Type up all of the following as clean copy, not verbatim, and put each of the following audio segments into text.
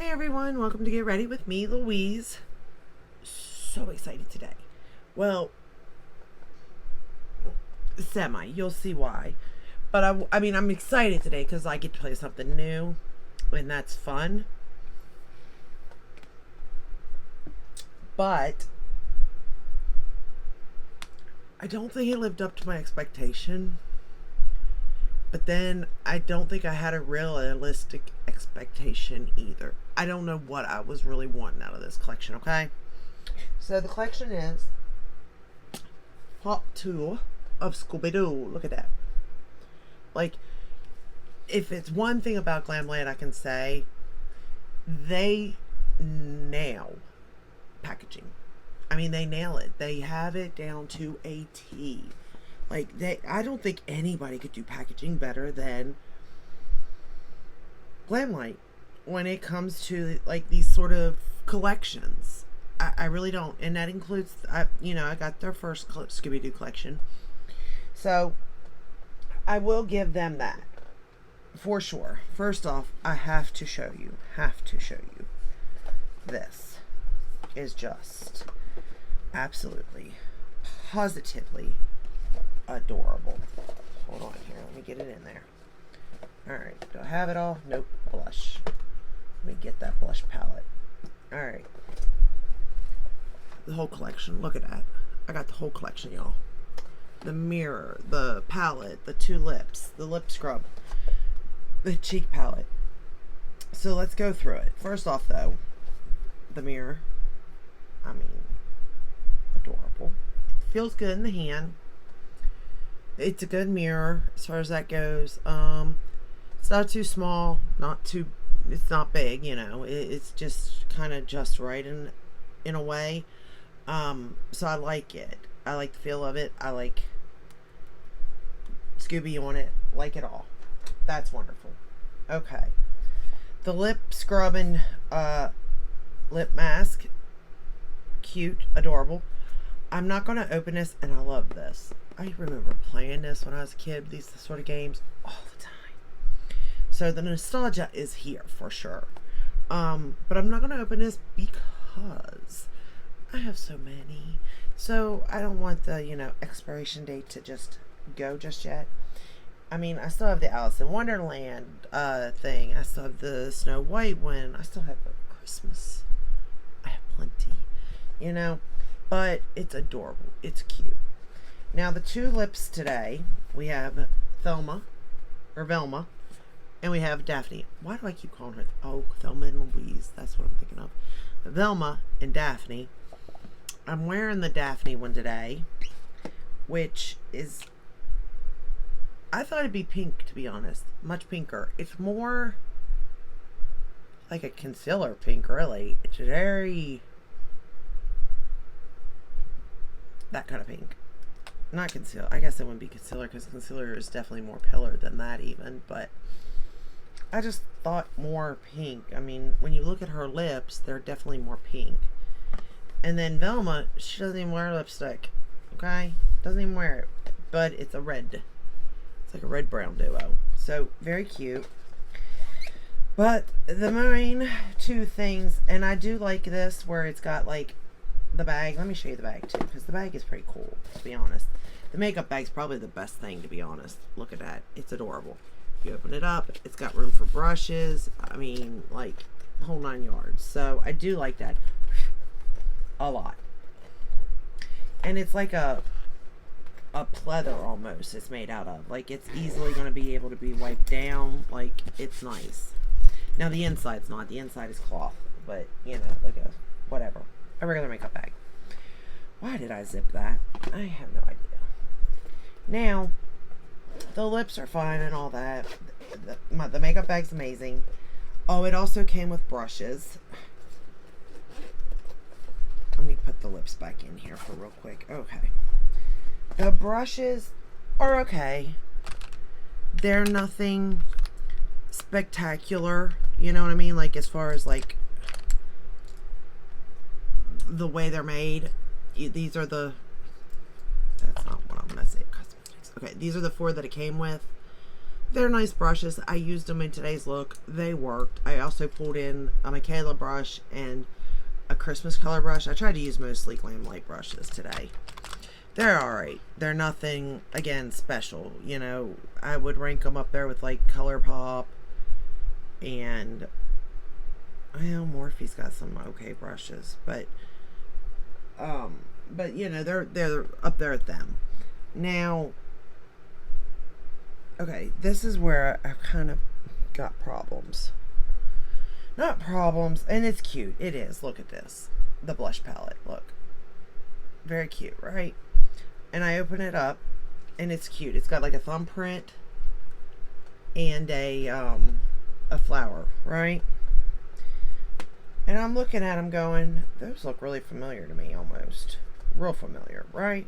everyone, welcome to Get Ready with me, Louise. So excited today. Well, you'll see why. But I mean, I'm excited today because I get to play something new, and that's fun. But I don't think it lived up to my expectation. But then I don't think I had a realistic expectation either. I don't know what I was really wanting out of this collection, okay? So the collection is Part 2 of Scooby-Doo. Look at that. Like, if it's one thing about Glamlite I can say, they nail packaging. I mean, they nail it. They have it down to a T. Like, I don't think anybody could do packaging better than Glamlite when it comes to, like, these sort of collections. I really don't. And that includes, I got their first Scooby-Doo collection. So, I will give them that. For sure. First off, I have to show you. This is just absolutely, positively adorable. Hold on here. Let me get it in there. Alright. Do I have it all? Nope. Blush. Let me get that blush palette. Alright. The whole collection. Look at that. I got the whole collection, y'all. The mirror, the palette, the two lips, the lip scrub, the cheek palette. So let's go through it. First off, though, the mirror. I mean, adorable. It feels good in the hand. It's a good mirror as far as that goes. It's not too small, it's not big, it's just kind of just right in a way. So I like it. I like the feel of it. I like Scooby on it. Like it all. That's wonderful. Okay. The lip scrubbing lip mask. Cute. Adorable. I'm not going to open this, and I love this. I remember playing this when I was a kid, these sort of games, all the time. So the nostalgia is here for sure. But I'm not going to open this because I have so many. So I don't want the, expiration date to just go just yet. I mean, I still have the Alice in Wonderland thing. I still have the Snow White one. I still have Christmas. I have plenty, But it's adorable. It's cute. Now, the two lips today, we have Velma, and we have Daphne. Why do I keep calling her? Oh, Thelma and Louise. That's what I'm thinking of. Velma and Daphne. I'm wearing the Daphne one today, which is, I thought it'd be pink, to be honest. Much pinker. It's more like a concealer pink, really. It's very, that kind of pink. Not concealer. I guess it wouldn't be concealer because concealer is definitely more paler than that even. But I just thought more pink. I mean, when you look at her lips, they're definitely more pink. And then Velma, she doesn't even wear lipstick. Okay? Doesn't even wear it. But it's a red. It's like a red-brown duo. So, very cute. But the main two things, and I do like this where it's got like the bag. Let me show you the bag too, because the bag is pretty cool, to be honest. The makeup bag's probably the best thing, to be honest. Look at that. It's adorable. You open it up, it's got room for brushes. I mean, like, whole 9 yards. So I do like that a lot. And it's like a pleather almost it's made out of. Like, it's easily going to be able to be wiped down. Like, it's nice. Now, the inside's not. The inside is cloth. But, like whatever. A regular makeup bag. Why did I zip that? I have no idea. Now, the lips are fine and all that. The makeup bag's amazing. Oh, it also came with brushes. Let me put the lips back in here for real quick. Okay. The brushes are okay. They're nothing spectacular. You know what I mean? Like, as far as, like, the way they're made. These are the, that's not what I'm gonna say, cosmetics. Okay, these are the 4 that it came with. They're nice brushes. I used them in today's look. They worked. I also pulled in a Michaela brush and a Christmas color brush. I tried to use mostly Glamlite brushes today. They're alright. They're nothing, again, special. You know, I would rank them up there with like ColourPop and, well, Morphe's got some okay brushes, but you know, they're up there with them. Now, okay, this is where I've kind of got problems. Not problems, and it's cute. It is. Look at this. The blush palette. Look. Very cute, right? And I open it up, and it's cute. It's got like a thumbprint and a flower, right? And I'm looking at them going, those look really familiar to me almost. Real familiar, right?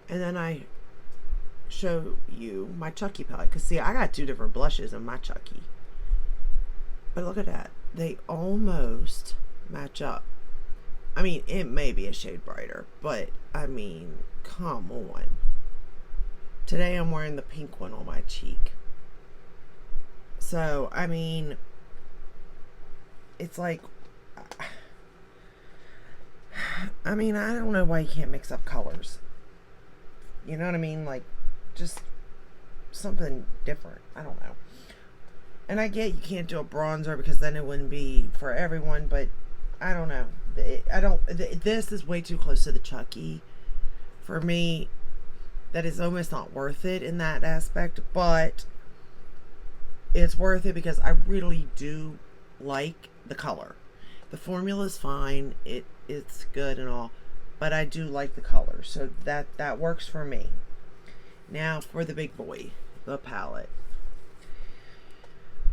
And then I show you my Chucky palette. Because, see, I got 2 different blushes in my Chucky. But look at that. They almost match up. I mean, it may be a shade brighter. But, I mean, come on. Today I'm wearing the pink one on my cheek. So, I mean, it's like, I mean, I don't know why you can't mix up colors. You know what I mean? Like, just something different. I don't know. And I get you can't do a bronzer because then it wouldn't be for everyone, but I don't know. This is way too close to the Chucky for me. That is almost not worth it in that aspect, but it's worth it because I really do like the color. The formula is fine. It's good and all, but I do like the color, so that works for me. Now for the big boy, the palette.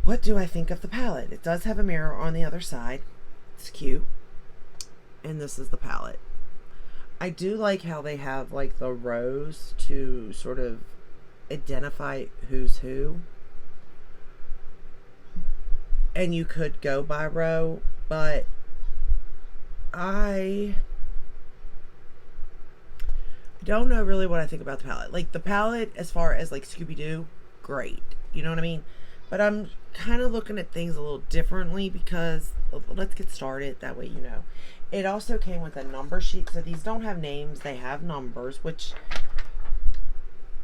What do I think of the palette? It does have a mirror on the other side. It's cute. And this is the palette. I do like how they have like the rows to sort of identify who's who. And you could go by row, but I don't know really what I think about the palette. Like the palette, as far as like Scooby-Doo, great. You know what I mean? But I'm kind of looking at things a little differently because, let's get started. That way you know. It also came with a number sheet. So these don't have names. They have numbers, which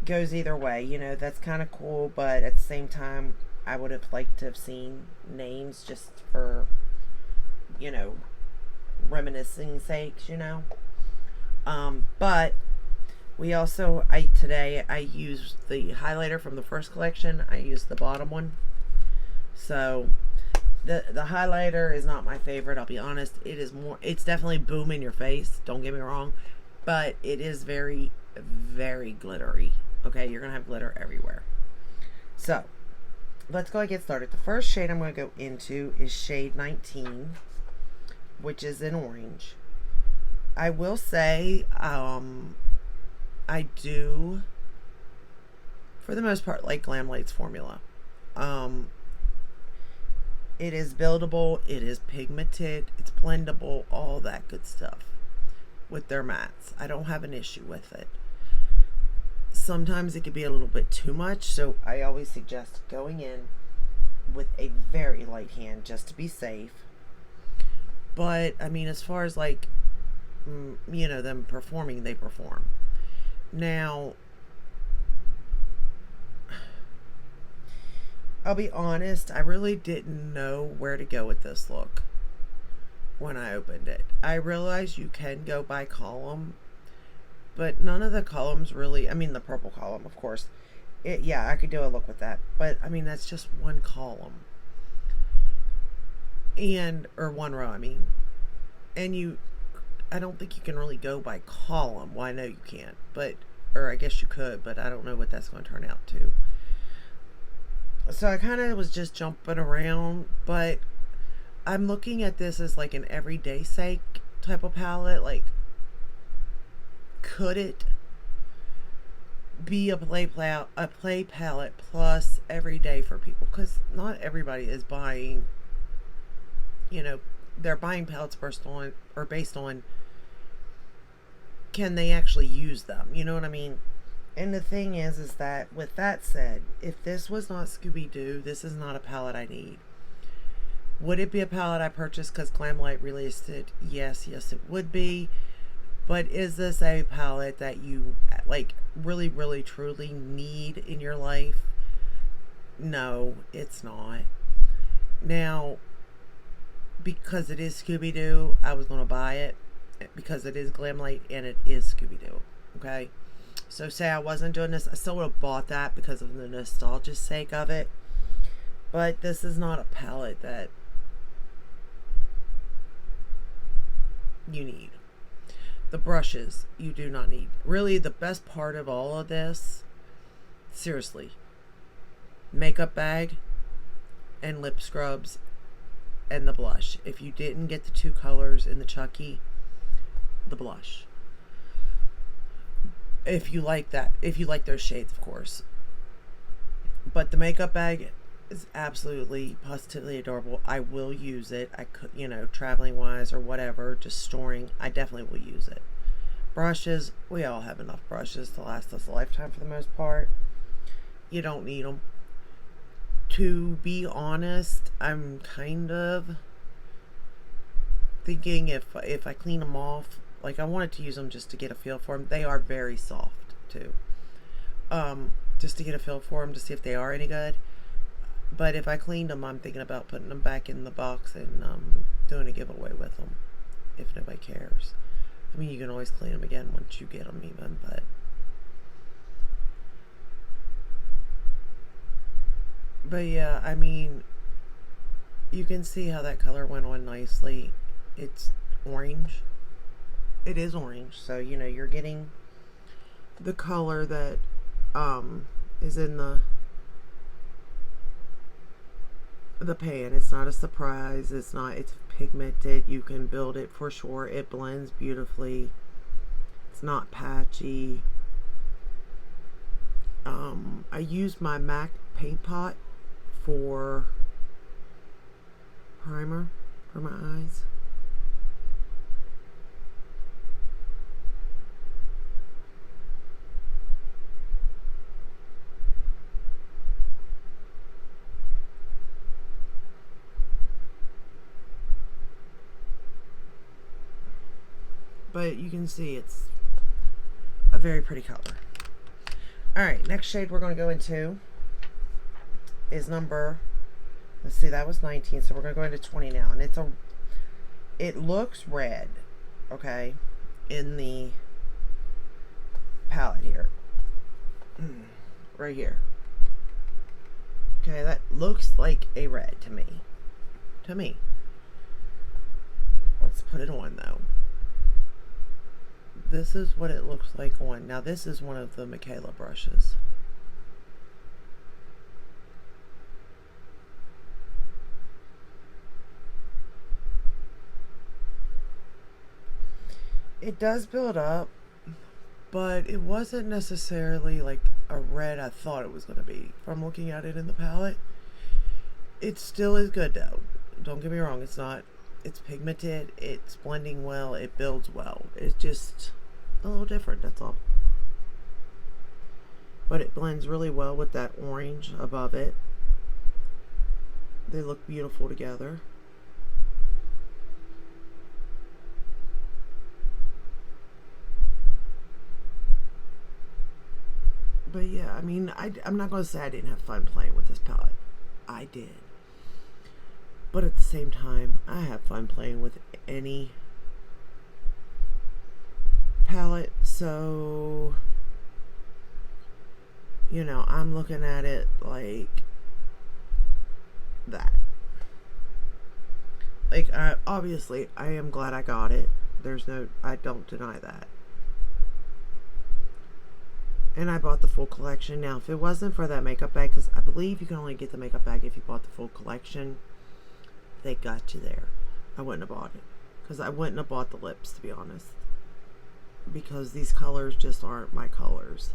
goes either way. You know, that's kind of cool. But at the same time, I would have liked to have seen names just for, you know, reminiscing sakes, you know. But we also, today I used the highlighter from the first collection. I used the bottom one. So the highlighter is not my favorite, I'll be honest. It's definitely boom in your face, don't get me wrong, but it is very, very glittery. Okay, you're gonna have glitter everywhere. So let's go and get started. The first shade I'm going to go into is shade 19, which is in orange. I will say, I do, for the most part, like Glamlite's formula. It is buildable, it is pigmented, it's blendable, all that good stuff with their mattes. I don't have an issue with it. Sometimes it could be a little bit too much, so I always suggest going in with a very light hand just to be safe. But I mean, as far as like, you know, them performing, they perform. Now, I'll be honest, I really didn't know where to go with this look when I opened it. I realized you can go by column, but none of the columns really, I mean the purple column, of course. Yeah, I could do a look with that, but I mean that's just one column. Or one row, I mean. And I don't think you can really go by column. Well, I know you can't, or I guess you could, but I don't know what that's going to turn out to. So I kind of was just jumping around, but I'm looking at this as like an everyday sake type of palette. Like, could it be a play palette plus every day for people? Because not everybody is buying, you know, they're buying palettes based on can they actually use them? You know what I mean? And the thing is that with that said, if this was not Scooby-Doo, this is not a palette I need. Would it be a palette I purchased because Glamlite released it? Yes, it would be. But is this a palette that you like really, really, truly need in your life? No, it's not. Now, because it is Scooby-Doo, I was going to buy it because it is Glamlite and it is Scooby-Doo. Okay? So say I wasn't doing this, I still would have bought that because of the nostalgia sake of it. But this is not a palette that you need. The brushes you do not need. Really, the best part of all of this, seriously, makeup bag and lip scrubs and the blush. If you didn't get the two colors in the Chucky, the blush. If you like that, if you like those shades, of course. But the makeup bag is absolutely positively adorable. I will use it. I could, traveling wise or whatever, just storing, I definitely will use it. Brushes, we all have enough brushes to last us a lifetime for the most part. You don't need them. To be honest, I'm kind of thinking if I clean them off, like I wanted to use them just to get a feel for them. They are very soft too. Just to get a feel for them to see if they are any good. But if I cleaned them, I'm thinking about putting them back in the box and doing a giveaway with them, if nobody cares. I mean, you can always clean them again once you get them even, but yeah, I mean, you can see how that color went on nicely. It's orange. It is orange, so you're getting the color that is in the pan. It's not a surprise. It's pigmented. You can build it for sure. It blends beautifully. It's not patchy. I used my MAC paint pot for primer for my eyes. But you can see it's a very pretty color. Alright, next shade we're going to go into is number, let's see, that was 19, so we're going to go into 20 now. And it looks red, okay, in the palette here. Right here. Okay, that looks like a red to me. Let's put it on though. This is what it looks like on. Now this is one of the Michaela brushes. It does build up, but it wasn't necessarily like a red I thought it was going to be from looking at it in the palette. It still is good though. Don't get me wrong, it's not. It's pigmented, it's blending well, it builds well. It's just a little different, that's all. But it blends really well with that orange above it. They look beautiful together. But yeah, I mean, I'm not going to say I didn't have fun playing with this palette. I did. But at the same time, I have fun playing with any palette. So, I'm looking at it like that. Like, obviously, I am glad I got it. I don't deny that. And I bought the full collection. Now, if it wasn't for that makeup bag, because I believe you can only get the makeup bag if you bought the full collection, they got you there. I wouldn't have bought it. Because I wouldn't have bought the lips, to be honest. Because these colors just aren't my colors.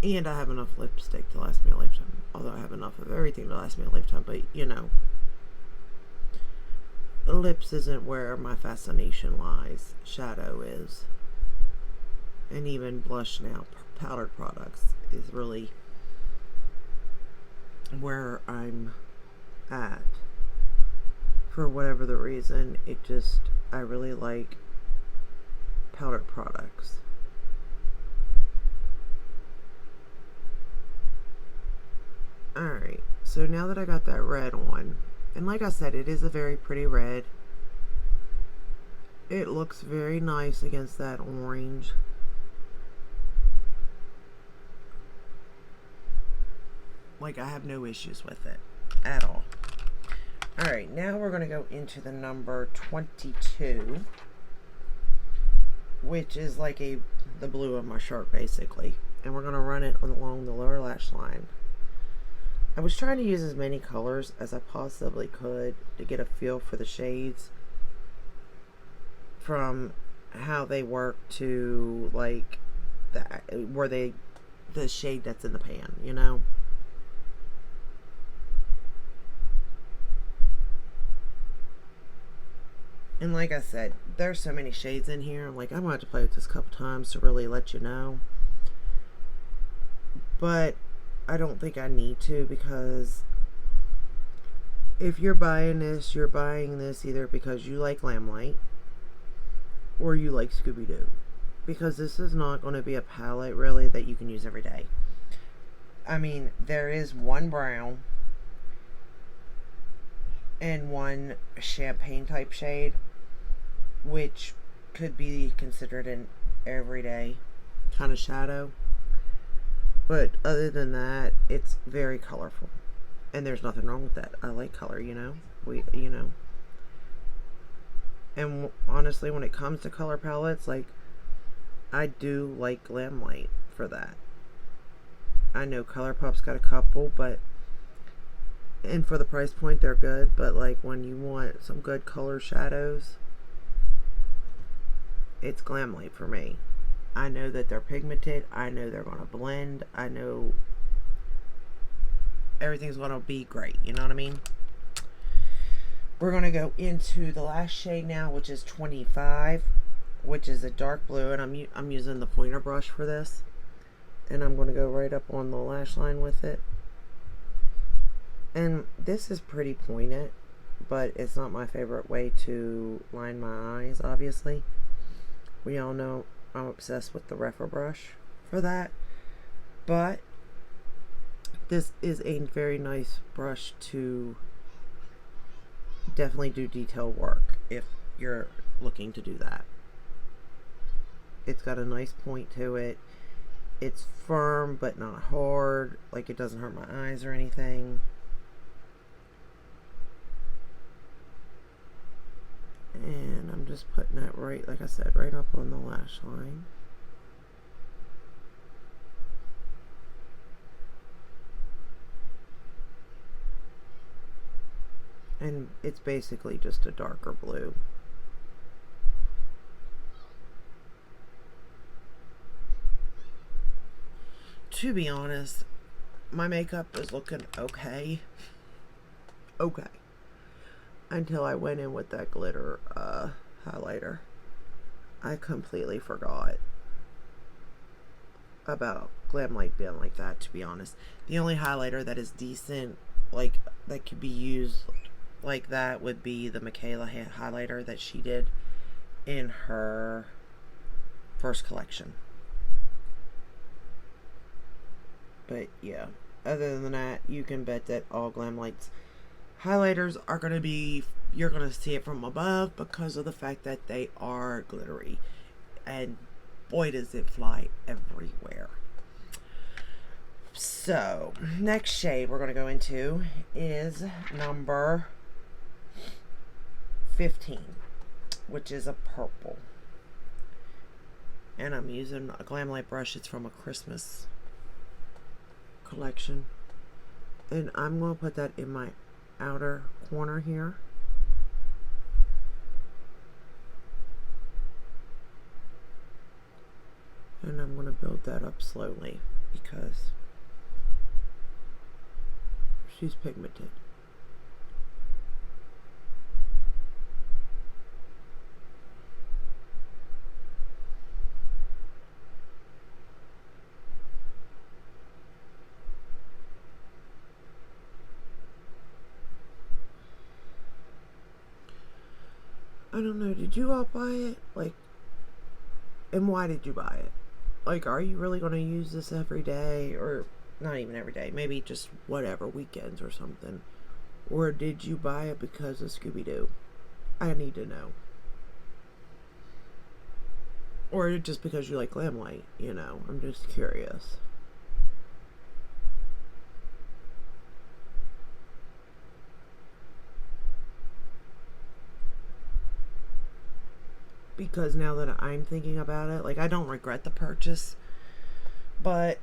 And I have enough lipstick to last me a lifetime. Although I have enough of everything to last me a lifetime. But, lips isn't where my fascination lies. Shadow is. And even blush now, powdered products, is really where I'm at. For whatever the reason, I really like powdered products. Alright, so now that I got that red on, and like I said, it is a very pretty red. It looks very nice against that orange. Like, I have no issues with it at all. Alright, now we're going to go into the number 22, which is like the blue of my shirt, basically. And we're going to run it along the lower lash line. I was trying to use as many colors as I possibly could to get a feel for the shades, from how they work to like the shade that's in the pan, you know. And like I said, there's so many shades in here. Like, I'm going to have to play with this a couple times to really let you know. But I don't think I need to, because if you're buying this, you're buying this either because you like Glamlite or you like Scooby-Doo. Because this is not going to be a palette, really, that you can use every day. I mean, there is one brown and one champagne type shade, which could be considered an everyday kind of shadow. But other than that, it's very colorful. And there's nothing wrong with that. I like color, you know. And honestly, when it comes to color palettes, like, I do like Glamlite for that. I know ColourPop's got a couple, and for the price point, they're good. But like, when you want some good color shadows, it's Glamlite for me. I know that they're pigmented. I know they're going to blend. I know everything's going to be great. You know what I mean? We're going to go into the last shade now, which is 25, which is a dark blue. And I'm using the pointer brush for this. And I'm going to go right up on the lash line with it. And this is pretty pointed, but it's not my favorite way to line my eyes, obviously. We all know I'm obsessed with the Refer brush for that. But this is a very nice brush to definitely do detail work if you're looking to do that. It's got a nice point to it. It's firm but not hard. Like, it doesn't hurt my eyes or anything. And I'm just putting that right, like I said, right up on the lash line. And it's basically just a darker blue. To be honest, my makeup is looking okay. Okay. Until I went in with that glitter highlighter. I completely forgot about Glamlite being like that, to be honest. The only highlighter that is decent, like, that could be used like that, would be the Michaela highlighter that she did in her first collection. But yeah, other than that, you can bet that all Glamlite's highlighters are going to be, you're going to see it from above, because of the fact that they are glittery. And boy, does it fly everywhere. So, next shade we're going to go into is number 15, which is a purple. And I'm using a Glamlite brush. It's from a Christmas collection. And I'm going to put that in my outer corner here. And I'm going to build that up slowly because she's pigmented. I don't know, did you all buy it? Like, and why did you buy it? Like, are you really going to use this every day? Or not even every day, maybe just whatever, weekends or something. Or did you buy it because of Scooby-Doo? I need to know. Or just because you like Glamlite, you know. I'm just curious. Because now that I'm thinking about it, like, I don't regret the purchase, but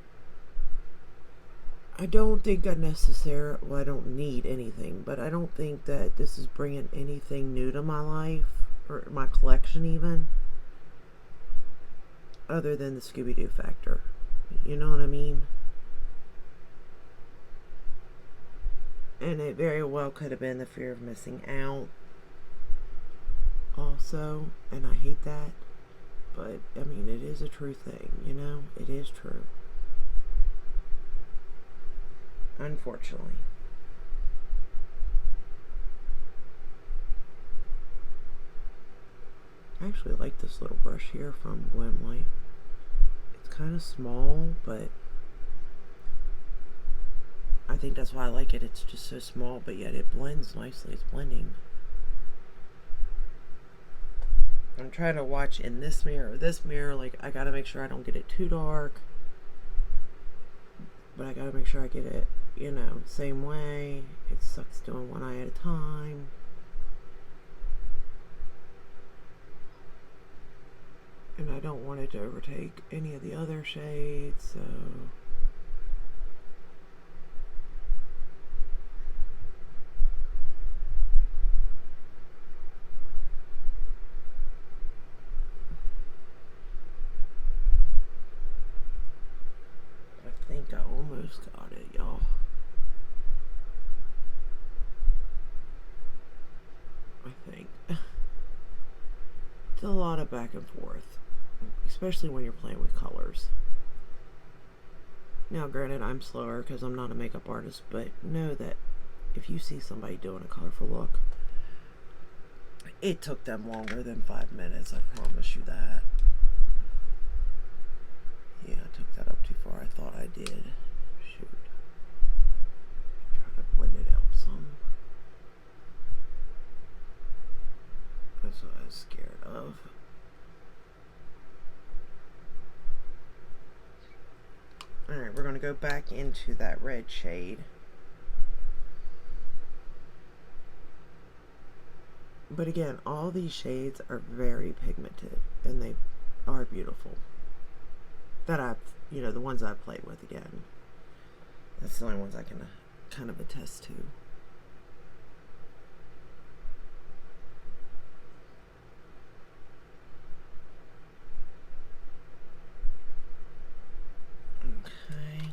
I don't think I well, I don't need anything, but I don't think that this is bringing anything new to my life, or my collection even, other than the Scooby-Doo factor. You know what I mean? And it very well could have been the fear of missing out also, and I hate that, but I mean, it is a true thing, you know? It is true. Unfortunately. I actually like this little brush here from Glamlite. It's kind of small, but I think that's why I like it. It's just so small, but yet it blends nicely. It's blending. I'm trying to watch in this mirror or this mirror. Like, I gotta make sure I don't get it too dark, but I gotta make sure I get it, you know, same way. It sucks doing one eye at a time. And I don't want it to overtake any of the other shades, so I think I almost got it, y'all. I think. It's a lot of back and forth, especially when you're playing with colors. Now, granted, I'm slower because I'm not a makeup artist, but know that if you see somebody doing a colorful look, it took them longer than 5 minutes, I promise you that. Yeah, I took that up too far. I thought I did. Shoot. Try to blend it out some. That's what I was scared of. Alright, we're going to go back into that red shade. But again, all these shades are very pigmented, and they are beautiful. That I've, you know, the ones I've played with again. That's the only ones I can kind of attest to. Okay.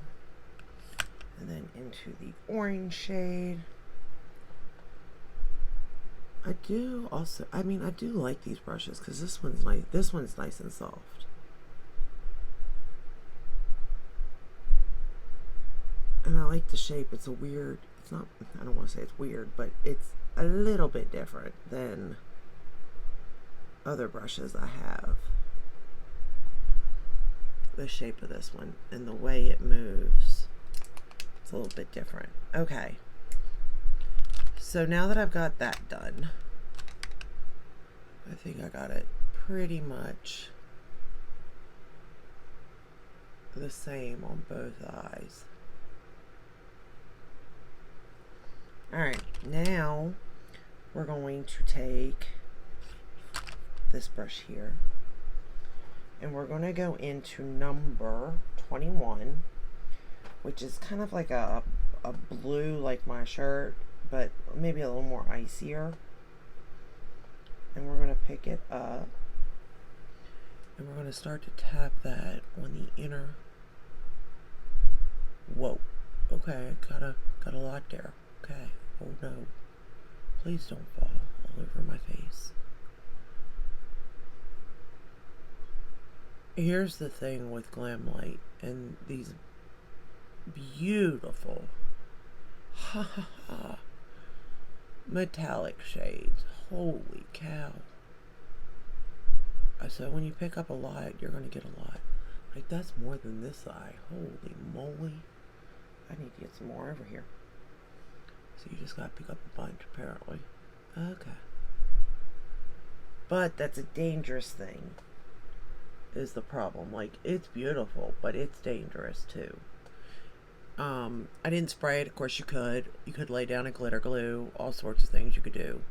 And then into the orange shade. I do also, I mean, I do like these brushes because this one's nice. This one's nice and soft. And I like the shape. It's a weird, it's not, I don't want to say it's weird, but it's a little bit different than other brushes I have. The shape of this one and the way it moves, it's a little bit different. Okay. So now that I've got that done, I think I got it pretty much the same on both eyes. Alright, now we're going to take this brush here and we're going to go into number 21, which is kind of like a blue like my shirt, but maybe a little more icier. And we're going to pick it up and we're going to start to tap that on the inner. Whoa. Okay, got a lot there. Okay. Oh no. Please don't fall all over my face. Here's the thing with Glamlite and these beautiful metallic shades. Holy cow. So when you pick up a lot, you're going to get a lot. Like, that's more than this eye. Holy moly. I need to get some more over here. So you just got to pick up a bunch, apparently. Okay. But that's a dangerous thing, is the problem. Like, it's beautiful, but it's dangerous, too. I didn't spray it. Of course, you could. You could lay down a glitter glue. All sorts of things you could do.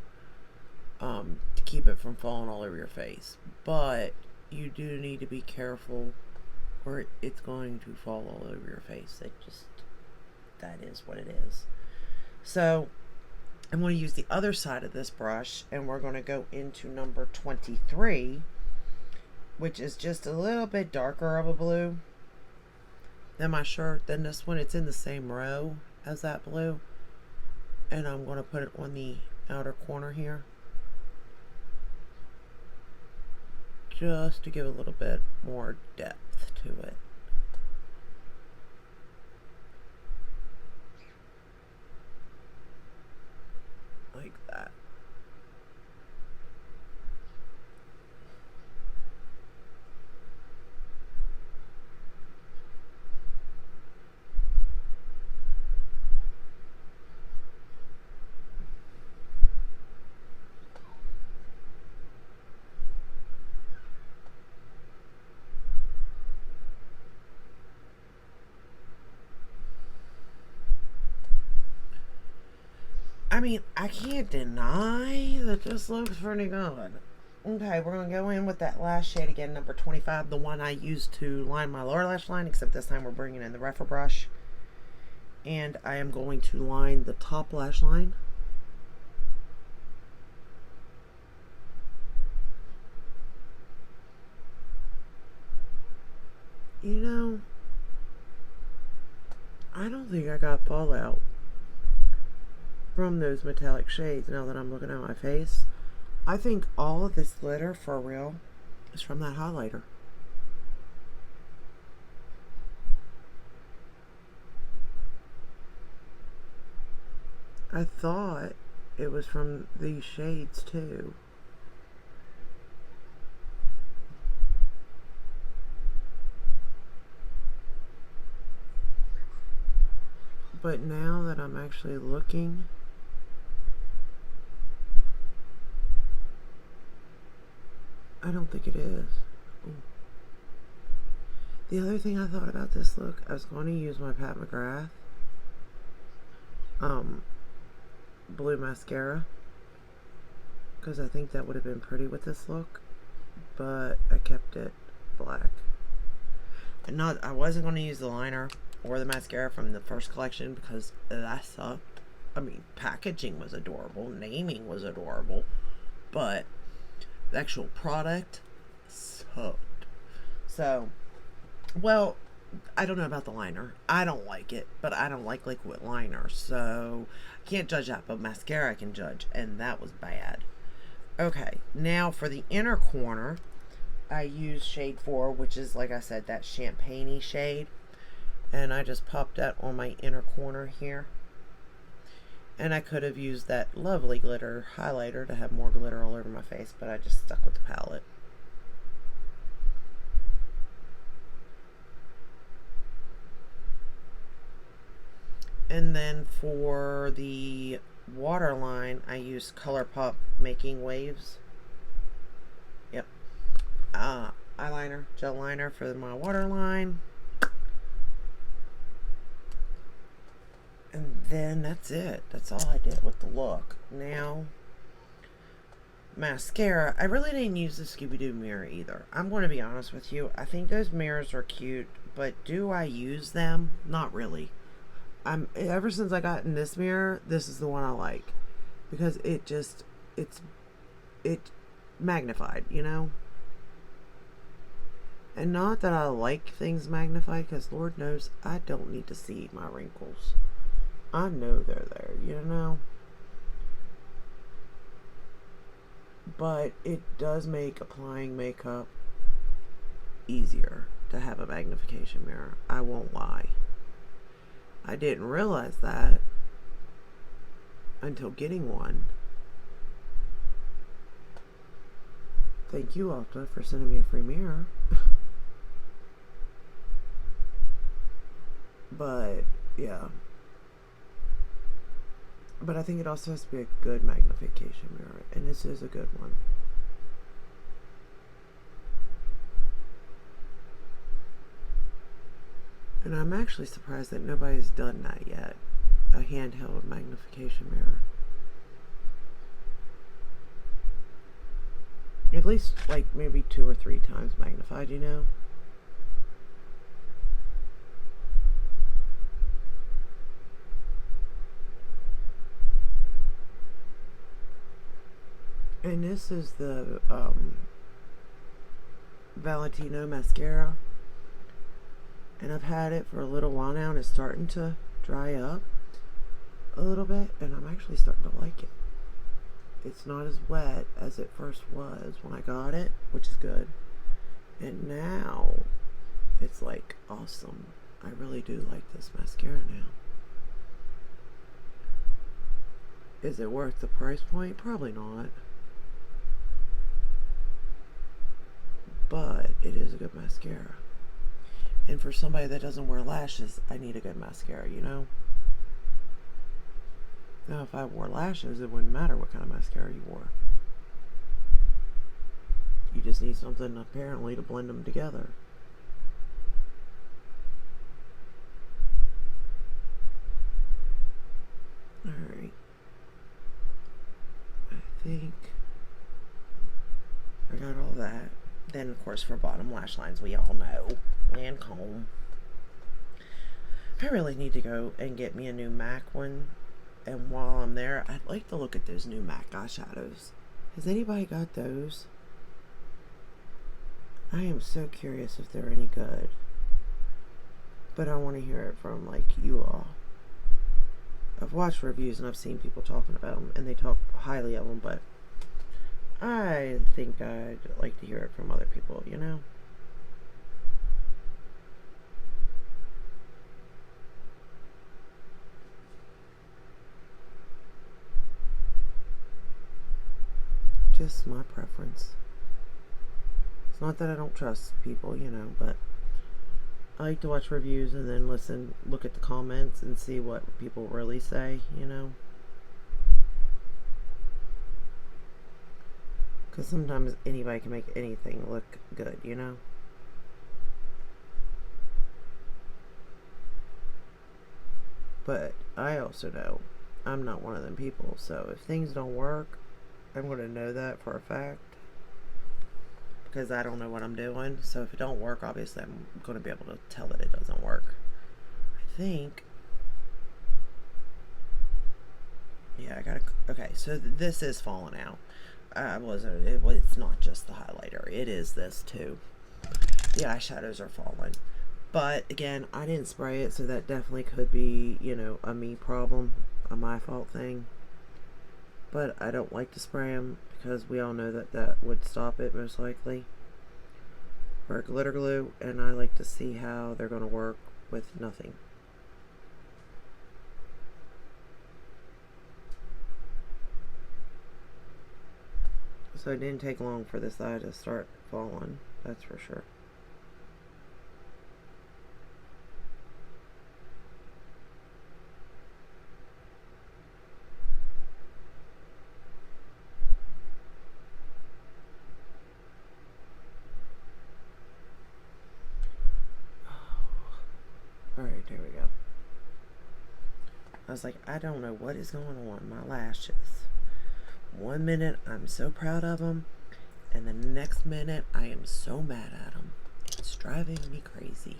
To keep it from falling all over your face. But you do need to be careful, or it's going to fall all over your face. That is what it is. So I'm going to use the other side of this brush, and we're going to go into number 23, which is just a little bit darker of a blue than my shirt. Than this one. It's in the same row as that blue, and I'm going to put it on the outer corner here, just to give a little bit more depth to it. Like that. I mean, I can't deny that this looks pretty good. Okay, we're going to go in with that last shade again, number 25, the one I used to line my lower lash line, except this time we're bringing in the Refer brush. And I am going to line the top lash line. You know, I don't think I got fallout from those metallic shades now that I'm looking at my face. I think all of this glitter, for real, is from that highlighter. I thought it was from these shades too. But now that I'm actually looking, I don't think it is. Ooh. The other thing I thought about this look, I was going to use my Pat McGrath blue mascara, because I think that would have been pretty with this look, but I kept it black. And I wasn't going to use the liner or the mascara from the first collection because that sucked. I mean, packaging was adorable, naming was adorable, but the actual product sucked. So, well, I don't know about the liner. I don't like it, but I don't like liquid liner, so I can't judge that. But mascara I can judge, and that was bad. Okay, now for the inner corner, I use shade 4, which is, like I said, that champagne-y shade. And I just popped that on my inner corner here. And I could have used that lovely glitter highlighter to have more glitter all over my face, but I just stuck with the palette. And then for the waterline, I used ColourPop Making Waves. Yep. Eyeliner, gel liner for my waterline. And then that's it. That's all I did with the look. Now, mascara. I really didn't use the Scooby-Doo mirror either. I'm going to be honest with you. I think those mirrors are cute, but do I use them? Not really. Ever since I got in this mirror, this is the one I like, because it's magnified, you know. And not that I like things magnified, because Lord knows I don't need to see my wrinkles. I know they're there, you know. But it does make applying makeup easier to have a magnification mirror. I won't lie. I didn't realize that until getting one. Thank you, Alta, for sending me a free mirror. But, yeah. But I think it also has to be a good magnification mirror, and this is a good one. And I'm actually surprised that nobody's done that yet. A handheld magnification mirror. At least, like, maybe 2 or 3 times magnified, you know? And this is the Valentino mascara. And I've had it for a little while now, and it's starting to dry up a little bit, and I'm actually starting to like it. It's not as wet as it first was when I got it, which is good. And now it's like awesome. I really do like this mascara now. Is it worth the price point? Probably not. But it is a good mascara. And for somebody that doesn't wear lashes, I need a good mascara, you know? Now, if I wore lashes, it wouldn't matter what kind of mascara you wore. You just need something, apparently, to blend them together. Alright. I think I got all that. Then, of course, for bottom lash lines, we all know. Lancome. I really need to go and get me a new MAC one. And while I'm there, I'd like to look at those new MAC eyeshadows. Has anybody got those? I am so curious if they're any good. But I want to hear it from, like, you all. I've watched reviews and I've seen people talking about them, and they talk highly of them, but I think I'd like to hear it from other people, you know? Just my preference. It's not that I don't trust people, you know, but I like to watch reviews and then look at the comments and see what people really say, you know? Because sometimes anybody can make anything look good, you know? But I also know I'm not one of them people, so if things don't work, I'm going to know that for a fact. Because I don't know what I'm doing. So if it don't work, obviously I'm going to be able to tell that it doesn't work. I think. Yeah, I gotta. Okay, so this is falling out. It's not just the highlighter. It is this too. The eyeshadows are falling. But again, I didn't spray it, so that definitely could be, you know, a me problem, a my fault thing. But I don't like to spray them because we all know that that would stop it most likely. For glitter glue, and I like to see how they're going to work with nothing. So it didn't take long for this eye to start falling, that's for sure. Alright, there we go. I was like, I don't know what is going on. My lashes. One minute I'm so proud of them, and the next minute I am so mad at them. It's driving me crazy.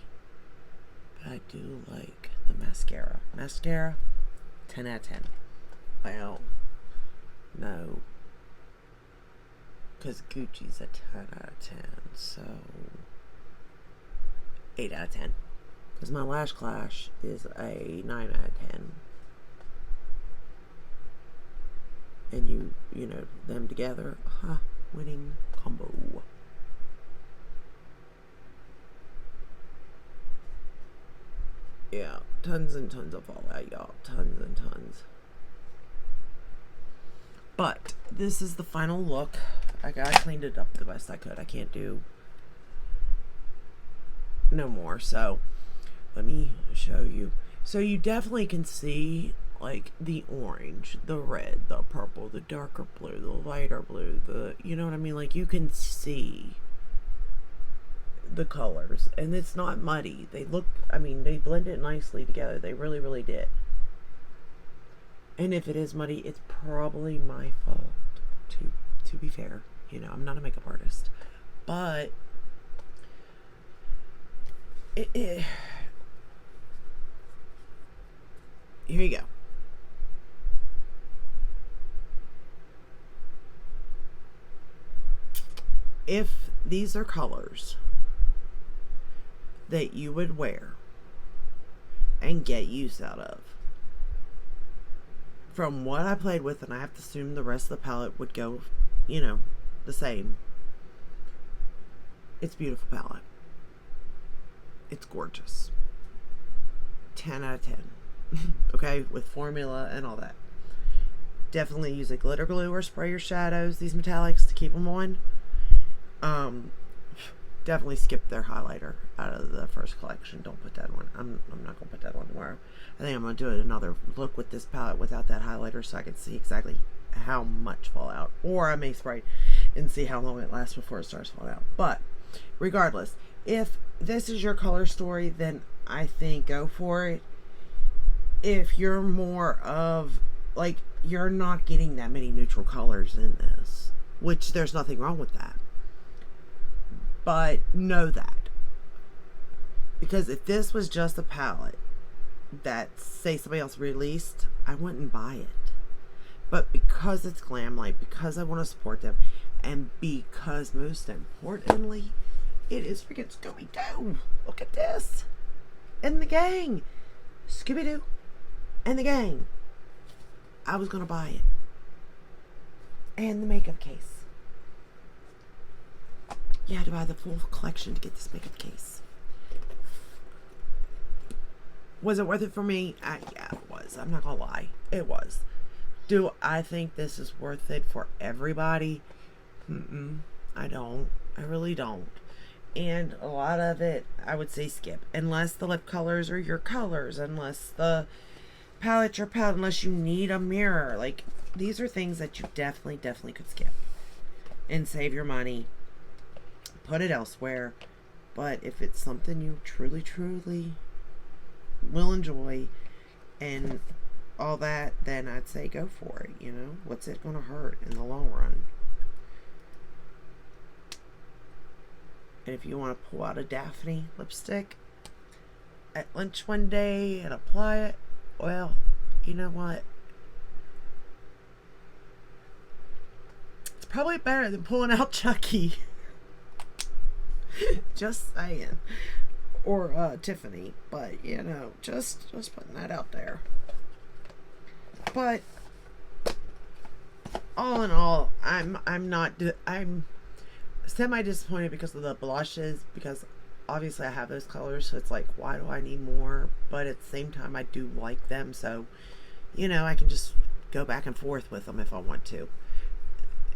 But I do like the mascara. Mascara, 10 out of 10. Well, no. Because Gucci's a 10 out of 10, so 8 out of 10. Because my Lash Clash is a 9 out of 10. And you know, them together, winning combo. Yeah, tons and tons of fallout, y'all. Tons and tons. But this is the final look I cleaned it up the best I could. I can't do no more. So let me show you. So you definitely can see like the orange, the red, the purple, the darker blue, the lighter blue, you know what I mean? Like you can see the colors, and it's not muddy. They look, I mean, they blended nicely together. They really, really did. And if it is muddy, it's probably my fault, to be fair. You know, I'm not a makeup artist. But here you go. If these are colors that you would wear and get use out of, from what I played with, and I have to assume the rest of the palette would go, you know, the same. It's a beautiful palette. It's gorgeous. 10 out of 10. Okay, with formula and all that. Definitely use a glitter glue or spray your shadows, these metallics, to keep them on. Definitely skip their highlighter out of the first collection. Don't put that on. I'm not gonna put that on tomorrow. I think I'm gonna do another look with this palette without that highlighter, so I can see exactly how much fallout. Or I may spray and see how long it lasts before it starts falling out. But regardless, if this is your color story, then I think go for it. If you're more of, like, you're not getting that many neutral colors in this, which there's nothing wrong with that. But know that. Because if this was just a palette that, say, somebody else released, I wouldn't buy it. But because it's Glamlite, because I want to support them, and because, most importantly, it is freaking Scooby-Doo. Look at this. And the gang. Scooby-Doo and the gang. I was going to buy it. And the makeup case. You had to buy the full collection to get this makeup case. Was it worth it for me? Yeah, it was. I'm not going to lie. It was. Do I think this is worth it for everybody? I don't. I really don't. And a lot of it, I would say skip. Unless the lip colors are your colors. Unless the palette's your palette. Unless you need a mirror. Like, these are things that you definitely could skip. And save your money. Put it elsewhere. But if it's something you truly will enjoy and all that, then I'd say go for it. You know, what's it gonna hurt in the long run? And if you want to pull out a Daphne lipstick at lunch one day and apply it, well, you know what, it's probably better than pulling out Chucky. Just saying. Or Tiffany. But, you know, just putting that out there. But all in all, I'm semi disappointed because of the blushes, because obviously I have those colors, so it's like, why do I need more? But at the same time, I do like them, so, you know, I can just go back and forth with them if I want to.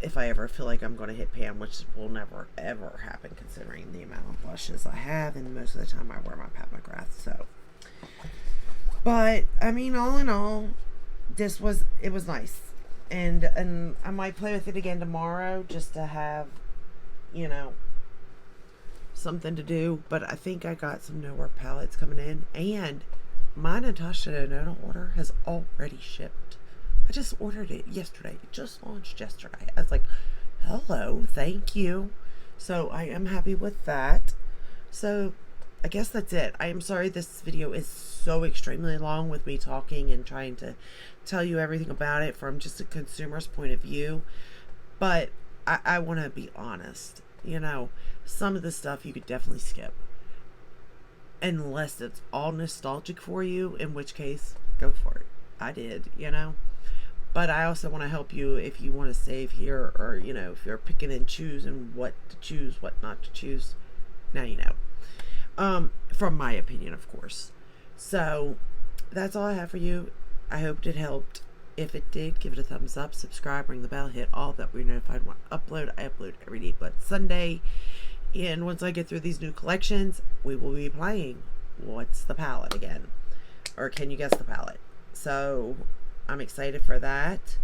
If I ever feel like I'm going to hit pan, which will never ever happen considering the amount of blushes I have, and most of the time I wear my Pat McGrath. So, but I mean, all in all, it was nice, and I might play with it again tomorrow just to have, you know, something to do. But I think I got some Nowhere palettes coming in, and my Natasha Denona order has already shipped. I just ordered it yesterday. It just launched yesterday. I was like, hello, thank you. So I am happy with that. So I guess that's it. I am sorry this video is so extremely long with me talking and trying to tell you everything about it from just a consumer's point of view. But I want to be honest. You know, some of the stuff you could definitely skip. Unless it's all nostalgic for you, in which case, go for it. I did, you know. But I also want to help you if you want to save here, or, you know, if you're picking and choosing what to choose, what not to choose. Now you know. From my opinion, of course. So, that's all I have for you. I hope it helped. If it did, give it a thumbs up, subscribe, ring the bell, hit all that we're notified when I upload. I upload every day but Sunday. And once I get through these new collections, we will be playing What's the Palette again. Or Can You Guess the Palette? So I'm excited for that.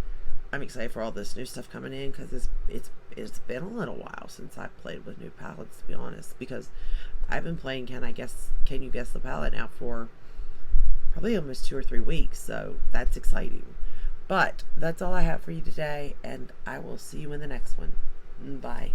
I'm excited for all this new stuff coming in because it's been a little while since I've played with new palettes, to be honest. Because I've been playing Can You Guess the Palette now for probably almost 2 or 3 weeks. So that's exciting. But that's all I have for you today, and I will see you in the next one. Bye.